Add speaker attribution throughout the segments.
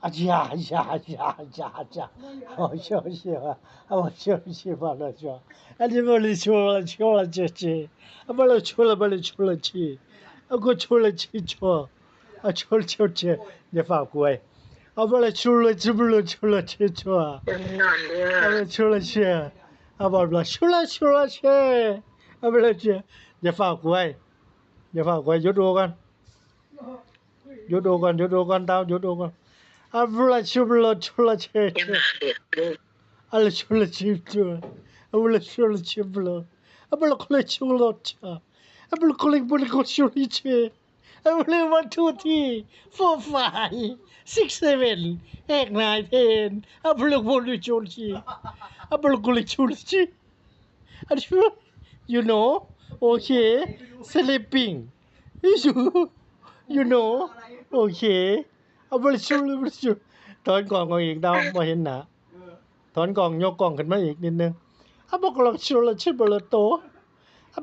Speaker 1: 呀，好消息啊！好消息吧，那就，你不能出了姐姐，不能出了去，我出了去出，出了去，你放过。不能出了去出，出了去，出了去，不能出了去，不能去，你放过，你放过，หยุดดูกันหยุดดูก่อนเต้าหยุดดูก่อน不能出了去，出了去，不能出了去不能出了去，不能出了去。1, 2, 3, 4, 5, 6, 7, 8, 9, 10. You know? Okay. Sleeping. You know? Okay. บ่ชูถอนกล่องออกอีกดาวบ่เห็นหน้าถอนกล่องยกกล่องขึ้นมาอีกนิดนึงบ่กลักชูละชิบละโต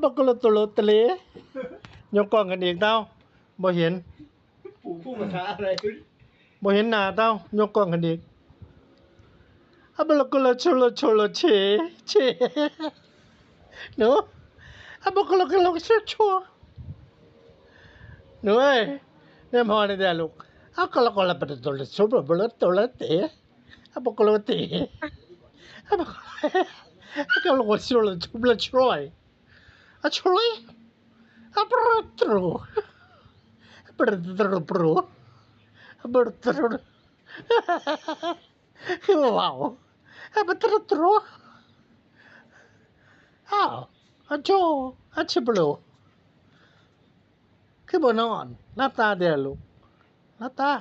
Speaker 1: บ่กลักโตละตะเลยกกล่องกันอีกดาวบ่เห็นผู้กระทะอะไรบ่เห็นหน้าเต้ายกกล่องกันอีกบ่กลักชูละเชเนาะบ่กลักชัวเนาะเอ้ยแม่พอได้ลูกkalau pada tulis coba belut apa kalau kalau suruh coba troy berterus wow berterus acho belum keบ่นอนหน้าตาเด้อลูกหน้าตา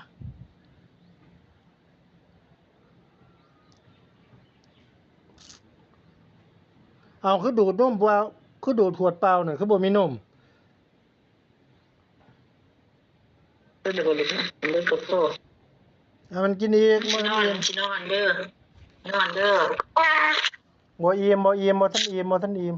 Speaker 1: เอาคือดูดนมเปล่าคือดูดขวดเปล่าน่ะคือบ่มีนมมันกินอีกบ่นอนเด้อบ่อิ่มบ่ทันอิ่ม